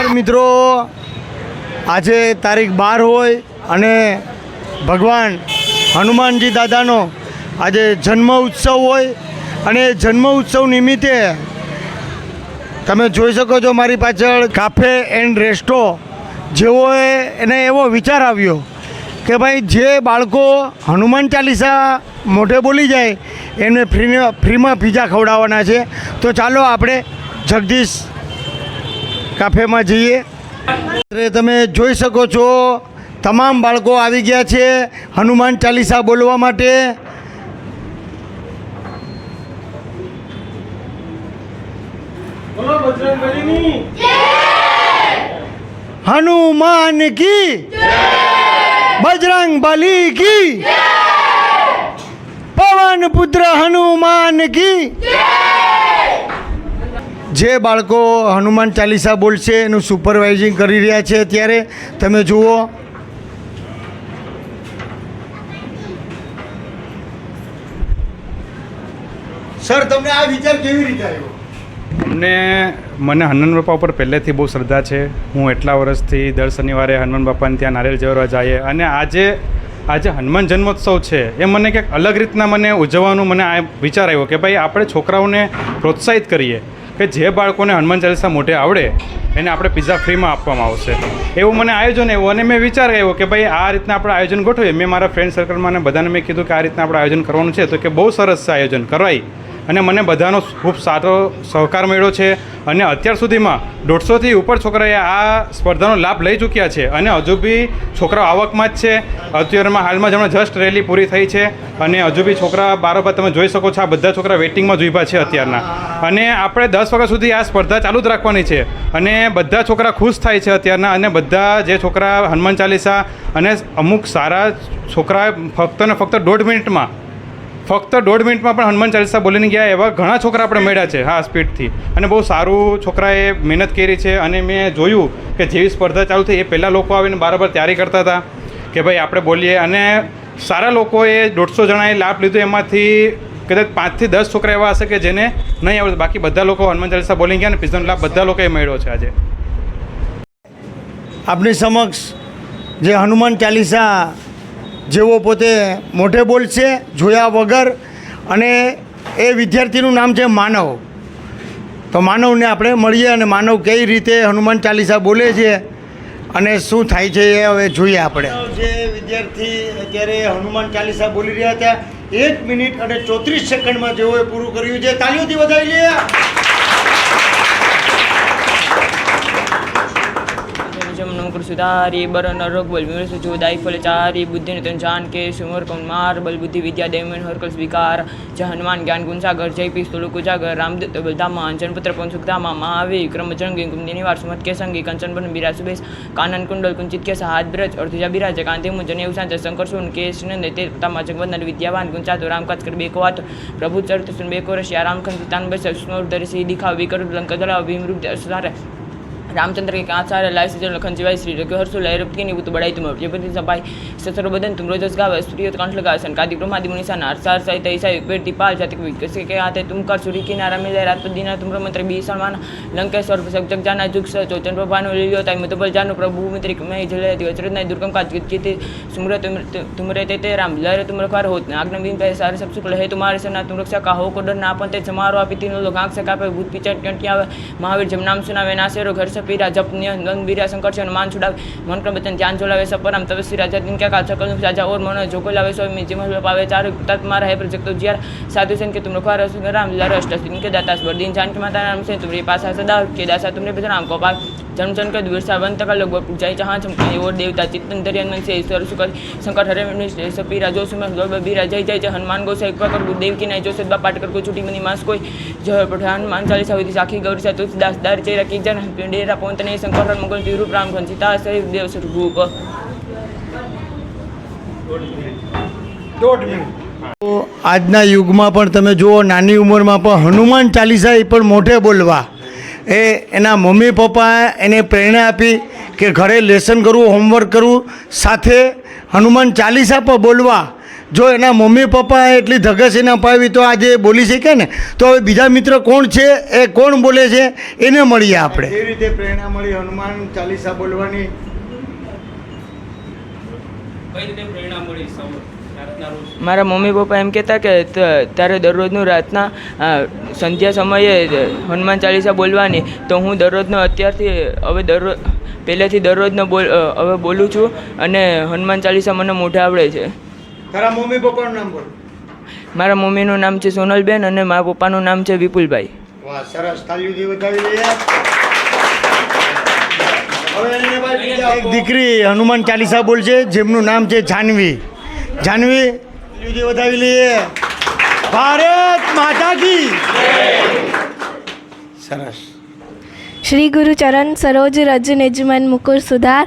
નમસ્કાર મિત્રો, આજે તારીખ 12 હોય અને ભગવાન હનુમાનજી દાદાનો આજે જન્મ ઉત્સવ હોય અને જન્મ ઉત્સવ નિમિત્તે તમે જોઈ શકો છો મારી પાછળ કાફે એન્ડ રેસ્ટો જેઓએ એને એવો વિચાર આવ્યો કે ભાઈ જે બાળકો હનુમાન ચાલીસા મોઢે બોલી જાય એમને ફ્રીમાં પીઝા ખવડાવવાના છે. તો ચાલો આપણે જગદીશ કાફેમાં જઈએ. તમે જોઈ શકો છો તમામ બાળકો આવી ગયા છે હનુમાન ચાલીસા બોલવા માટે. બોલો બજરંગબલીની જય, હનુમાન કી જય, બજરંગબલી કી જય, પવન પુત્ર હનુમાન કી જય. જે બાળકો હનુમાન ચાલીસા બોલશે એનું સુપરવાઇઝિંગ કરી રહ્યા છે અત્યારે તમે જુઓ. સર, તમને આ વિચાર કેવી રીતે આવ્યો? મને હનુમાન બાપા ઉપર પહેલેથી બહુ શ્રદ્ધા છે. હું એટલા વર્ષથી દર શનિવારે હનુમાન બાપાને ત્યાં નારિયેળ ચડાવવા જઈએ અને આજે હનુમાન જન્મોત્સવ છે એ મને કંઈક અલગ રીતના મને ઉજવવાનું મને આ વિચાર આવ્યો કે ભાઈ આપણે છોકરાઓને પ્રોત્સાહિત કરીએ કે જે બાળકોને હનુમાન ચાલીસા મોઢે આવડે એને આપણે પિઝા ફ્રીમાં આપવામાં આવશે. એવું મને આયોજન એવું અને મેં વિચાર આવ્યો કે ભાઈ આ રીતના આપણે આયોજન ગોઠવીએ. મેં મારા ફ્રેન્ડ સર્કલમાં અને બધાને મેં કીધું કે આ રીતના આપણે આયોજન કરવાનું છે તો કે બહુ સરસ છે આયોજન કરવાય. અને મને બધાનો ખૂબ સારો સહકાર મળ્યો છે અને અત્યાર સુધીમાં 150થી ઉપર છોકરાએ આ સ્પર્ધાનો લાભ લઈ ચૂક્યા છે અને હજુ બી છોકરાઓ આવકમાં જ છે. અત્યારમાં હાલમાં જ હમણાં જસ્ટ રેલી પૂરી થઈ છે અને હજુ બી છોકરા બારોબાર તમે જોઈ શકો છો આ બધા છોકરા વેઇટિંગમાં જ ઊભા છે અત્યારના. અને આપણે 10 વાગ્યા સુધી આ સ્પર્ધા ચાલુ જ રાખવાની છે અને બધા છોકરા ખુશ થાય છે અત્યારના. અને બધા જે છોકરા હનુમાન ચાલીસા અને અમુક સારા છોકરા ફક્ત ને ફક્ત 1.5 મિનિટમાં પણ હનુમાન ચાલીસા બોલીને ગયા એવા ઘણા છોકરા આપણે મળ્યા છે. હા, સ્પીડથી. અને બહુ સારું છોકરાએ મહેનત કરી છે. અને મેં જોયું કે જેવી સ્પર્ધા ચાલુ થઈ એ પહેલાં લોકો આવીને બરાબર તૈયારી કરતા હતા કે ભાઈ આપણે બોલીએ. અને સારા લોકોએ 150 જણાએ લાભ લીધો. એમાંથી કદાચ 5થી 10 છોકરા એવા હશે કે જેને નહીં આવડે. બાકી બધા લોકો હનુમાન ચાલીસા બોલી ગયા અને પીઝાનો લાભ બધા લોકોએ મળ્યો છે. આજે આપની સમક્ષ જે હનુમાન ચાલીસા જેવો પોતે મોઢે બોલશે જોયા વગર, અને એ વિદ્યાર્થીનું નામ છે માનવ. તો માનવને આપણે મળીએ અને માનવ કઈ રીતે હનુમાન ચાલીસા બોલે છે અને શું થાય છે એ હવે જોઈએ આપણે. જે વિદ્યાર્થી અત્યારે હનુમાન ચાલીસા બોલી રહ્યા હતા 1 મિનિટ અને 34 સેકન્ડમાં જેઓએ પૂરું કર્યું છે, તાળીઓથી વધાવી લઈએ. सुधारी बरन रोग बल जो दाई फल चारी बुद्धि नितन जान के सुमर कौन मार बल बुद्धि विद्या देवन हरकल स्वीकार जय हनुमान ज्ञान गुण सागर जय पिस्तुल कुजागर रामदत्त बलधामा अंजन पुत्र पवन सुखधामा महावीर क्रम जंगी कुंदी निवार सुमत के संगी कंचन बन बिरा सुबेश कानन कुंडल कुंचित के हाथ ब्रज और तुझा बिराज कांति मुझन उषा शंकर सुन के सुनंद ते तमा जगवंदन विद्यावान गुंचा तो राम काज कर बेको हाथ प्रभु चरित्र सुन बेको रशिया राम खंड सीतान बस स्मर दर्शी दिखा विकर लंका दला भीम रूप सुधार रामचंद्र के आचार्य लाय से लखन जीवाय श्री रघु हर्षु लय रक्त की निवृत्त बढ़ाई तुम जयपति सभाई ससुर बदन तुम रोजस गावे सूर्य कंठ लगा सनकादि ब्रह्मादि मुनिसा नारसार सहित ऐसा एक पेड़ दीपाल जाति विकसे के आते तुम कर सूर्य की नारा मिले रात दीना तुम मंत्र बी समान लंकेश्वर जग जाना जुग चौचन प्रभानु लियो ताई मतबल जानो प्रभु मित्र मैं जले अचरत नहीं दुर्गम का चित सुमर तुम रहते ते राम लहर तुम रखवार होत आग्न बिन पे सारे सब शुक्ल है तुम्हारे से ना तुम रक्षा का हो को डर ना पंते समारो आपी तीनों लोग आंख से कापे भूत पिचट टंटिया महावीर जब नाम सुनावे नासेरो घर से पीरा जप वीरा शंकर से हनुमान छुड़ावे मन कर बचन ध्यान चलावे सपराम तपस्वी राजा दिन क्या काल सकल राजा और मन जो को लावे स्वामी जिमल पावे चार तत् मारा है प्रजक्त जियार साधु सन के तुम रखवा रसुन राम लरष्ट दिन के दाता बरदीन जान के माता नाम से तुम्हारे पास सदा के दासा तुमने भजन राम को पाल जन्म जन के द्विरसा वंत का लोग पूजाई जहाँ चमकाई और देवता चित्तन दरियन मन से ईश्वर सुकर शंकर हरे सपीरा जो सुमर बीरा जय जय जय हनुमान गो से एक कर देव की नहीं जो सदबा पाठ कर को छुटी मनी मास कोई जय पठान हनुमान चालीसा हुई साखी गौरी सा तुलसीदास दार चेरा की जन डेरा पवंत ने शंकर मंगल रूप राम घन सीता सहित देव स्वरूप. તો આજના યુગમાં પણ તમે જુઓ નાની ઉંમરમાં પણ હનુમાન ચાલીસા એ પણ મોઢે બોલવા એના મમ્મી પપ્પા એને પ્રેરણા આપી કે ઘરે લેસન કરવું, હોમવર્ક કરવું, સાથે હનુમાન ચાલીસા પણ બોલવા જો એના મમ્મી પપ્પાએ એટલી ધગસ એને અપાવી તો આજે બોલી શકે ને. તો હવે બીજા મિત્ર કોણ છે, એ કોણ બોલે છે એને મળીએ આપણે. કેવી રીતે પ્રેરણા મળી હનુમાન ચાલીસા બોલવાની? મારા મમ્મી પપ્પા એમ કહેતા કે તારે દરરોજનું રાતના સંધ્યા સમયે હનુમાન ચાલીસા બોલવાની. તો હું દરરોજનો અત્યારથી હવે પહેલેથી દરરોજનો હવે બોલું છું અને હનુમાન ચાલીસા મને મોઢે આવડે છે. તારા મમ્મી પપ્પાનું નામ બોલ. મારા મમ્મીનું નામ છે સોનલબેન અને મારા પપ્પાનું નામ છે વિપુલભાઈ. વાહ, સરસ, તાળીઓથી વધાવી લઈએ. એક દીકરી હનુમાન ચાલીસા બોલશે જેમનું નામ છે જાનવી. જાનવી, તાળીઓથી વધાવી લઈએ. ભારત માતા કી સરસ. श्री गुरु चरण सरोज रज निज मन मुकुर सुधार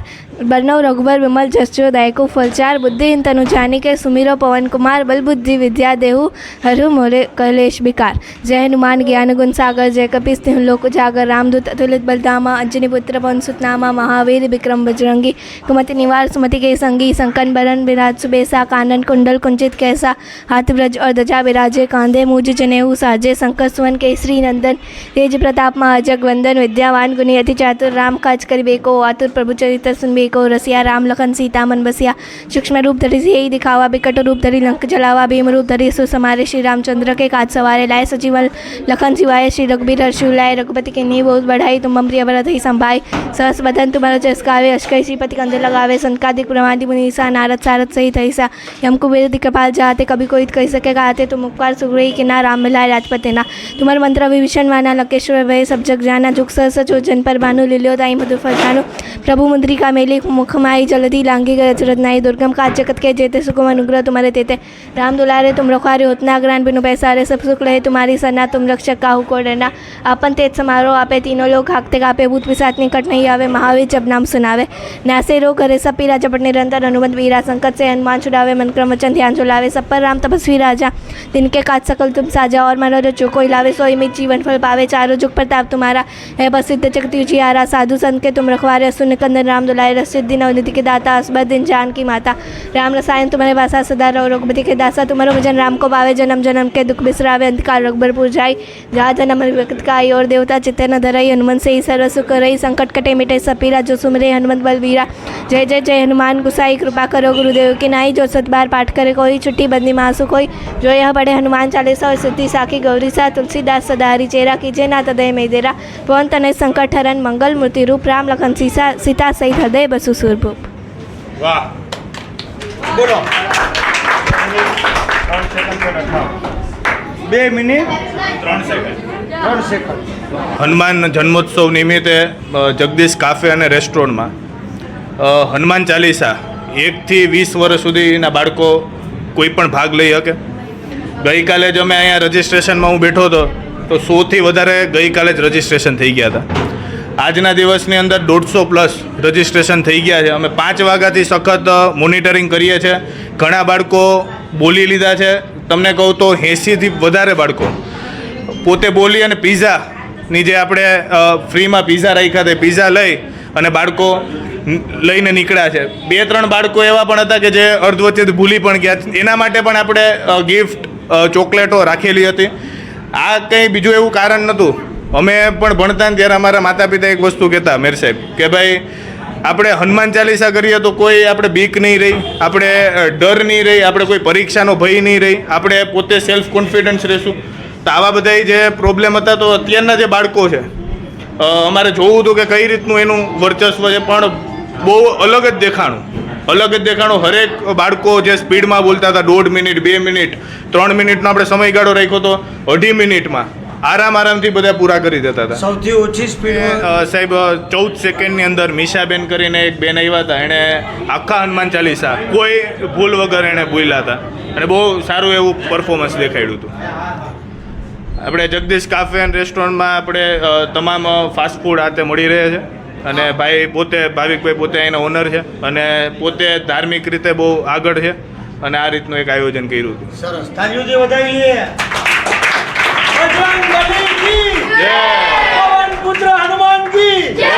बरनव रघुबर विमल जसजो दायको फलचार बुद्धिहीन तनु जानिके सुमिरो पवन कुमार बल बुद्धि विद्या देहु हरु मोरे कलेश विकार. जय हनुमान ज्ञान गुण सागर जय कपीस तिहुँ लोक उजागर रामदूत अतुलित बलधामा अंजनी पुत्र पवन सुत नामा महावीर विक्रम बजरंगी कुमति निवार सुमति के संगी संकन बरन विराज सुबेसा कानन कुंडल कुंचित कैसा हाथ ब्रज और ध्वजा विराजे कांधे मूज जनेऊ साजे शंकर सुवन केसरी नंदन तेज प्रताप महाजग वंदन विद्यावान गुणी अति चातुर राम काज करिबेको आतुर प्रभु चरित्र सुनबेको रसिया राम लखन सीता मन बसिया सूक्ष्म रूप धरि सियहि दिखावा बिकट रूप धरि लंक जलावा भीम रूप धरि सु समारे श्री रामचंद्र के काज सवारे लाए सजीवन लखन सिवाय श्री रघुबीर हर्षु लाए रघुपति के नीव बहुत बढ़ाई तुम प्रिय भरत ही संभाई सहस बदन तुम्हारा जस गावे अश्कई श्रीपति कंधे लगावे संकादिक प्रमादि मुनीसा नारद सारद सहित ऐसा यम कुबेर दिक्पाल जाते कभी कोई कह सके गाते तुम उपकार सुग्रही के ना राम मिलाए राजपते ना तुम्हार मंत्र विभीषण माना लकेश्वर भय सब जग जाना जुग सहस जो जन पर भानु लिल्यो दाई मधु फरसानु प्रभु मुद्रिका मेली मुखमाई जल्दी लांगी गए अचरत नाई दुर्गम काज जगत के जेते सुगम अनुग्रह तुम्हारे तेते राम दुलारे तुम रखवारे होतना ग्रान बिनु पैसारे सब सुख लहे तुम्हारी सना तुम रक्षक काहू को डरना आपन तेज समारोह आपे तीनों लोग हाकते कापे भूत पिशाच निकट नहीं आवे महावीर जब नाम सुनावे नासे रो करे सब पीरा जपट निरंतर अनुबंध वीरा संकट से हनुमान छुड़ावे मन क्रम वचन ध्यान झुलावे सब पर राम तपस्वी राजा दिन के काज सकल तुम साजा और मनो जो कोई लावे सोई में जीवन फल पावे चारों जुग प्रताप तुम्हारा है प्रसिद्ध जगत उजियारा साधु संत के तुम रखवारे असुर कंदन राम दुलारे रसिद्धि नवनिधि के दाता असबद दिन जान की माता राम रसायन तुम्हारे वासा सदा रहो रघुपति के दासा तुम्हारो भजन राम को पावे जन्म जन्म के दुख बिसरावे अंधकार रघुबरपुर जाई जहाँ जन्म विकट का आई और देवता चित्ते न धरई हनुमन से ही सर्व सुख करई संकट कटे मिटे सपीरा जो सुमरे हनुमत बलवीरा जय जय जय हनुमान गुसाई कृपा करो गुरुदेव की नाई जो सत बार पाठ करे कोई छुट्टी बंदी मासु कोई जो यह पढ़े हनुमान चालीसा और सिद्धि साखी गौरी सा तुलसीदास सदारी चेरा कीजे ना तदय में देरा पवन तनय संकट हरण मंगल मूर्ति रूप राम लखन सीता सहित हृदय बसु सुरभूप. વાહ, બોલો. 2 મિનિટ 3 સેકન્ડ. હનુમાન જન્મોત્સવ નિમિત્તે જગદીશ કાફે અને રેસ્ટોરન્ટમાં હનુમાન ચાલીસા 1 થી 20 વર્ષ સુધીના બાળકો કોઈ પણ ભાગ લઈ શકે. ગઈકાલે જ અમે અહીંયા રજિસ્ટ્રેશનમાં હું બેઠો હતો તો 100થી વધારે ગઈકાલે જ રજિસ્ટ્રેશન થઈ ગયા હતા. આજના દિવસની અંદર 150+ રજિસ્ટ્રેશન થઈ ગયા છે. અમે 5 વાગ્યાથી સખત મોનિટરિંગ કરીએ છીએ. ઘણા બાળકો બોલી લીધા છે. તમને કહું તો 80થી વધારે બાળકો પોતે બોલી અને પીઝાની જે આપણે ફ્રીમાં પીઝા રાખ્યા હતા પીઝા લઈ અને બાળકો લઈને નીકળ્યા છે. 2-3 બાળકો એવા પણ હતા કે જે અર્ધ વચ્ચેથી ભૂલી પણ ગયા. એના માટે પણ આપણે ગિફ્ટ ચોકલેટો રાખેલી હતી. આ કંઈ બીજું એવું કારણ નહોતું. અમે પણ ભણતા ને ત્યારે અમારા માતા પિતા એક વસ્તુ કહેતા મેર સાહેબ કે ભાઈ આપણે હનુમાન ચાલીસા કરીએ તો કોઈ આપણે બીક નહીં રહી, આપણે ડર નહીં રહી, આપણે કોઈ પરીક્ષાનો ભય નહીં રહી, આપણે પોતે સેલ્ફ કોન્ફિડન્સ રહીશું. તો આવા બધા જે પ્રોબ્લેમ હતા તો અત્યારના જે બાળકો છે અમારે જોવું હતું કે કઈ રીતનું એનું વર્ચસ્વ છે પણ બહુ અલગ જ દેખાણું. હરેક બાળકો જે સ્પીડમાં બોલતા હતા 1.5 મિનિટ 2 મિનિટ 3 મિનિટનો આપણે સમયગાળો રાખ્યો તો 2.5 મિનિટમાં આરામથી બધા પૂરા કરી દેતા હતા. સૌથી ઓછી સ્પીડ સાહેબ 14 સેકન્ડની અંદર મીશાબેન કરીને એક બેન આવ્યા હતા. એણે આખા હનુમાન ચાલીસા કોઈ ભૂલ વગર એણે બોલ્યા હતા અને બહુ સારું એવું પરફોર્મન્સ દેખાડ્યું હતું. આપણે જગદીશ કાફે એન્ડ રેસ્ટોરન્ટમાં આપણે તમામ ફાસ્ટ ફૂડ આતે મળી રહે છે અને ભાવિકભાઈ પોતે અહીંના ઓનર છે અને પોતે ધાર્મિક રીતે બહુ આગળ છે અને આ રીતનું એક આયોજન કર્યું હતું. સરસ, તાળીઓથી વધાવી લઈએ. બજરંગ બલી કી જય, પવન પુત્ર હનુમાન કી જય.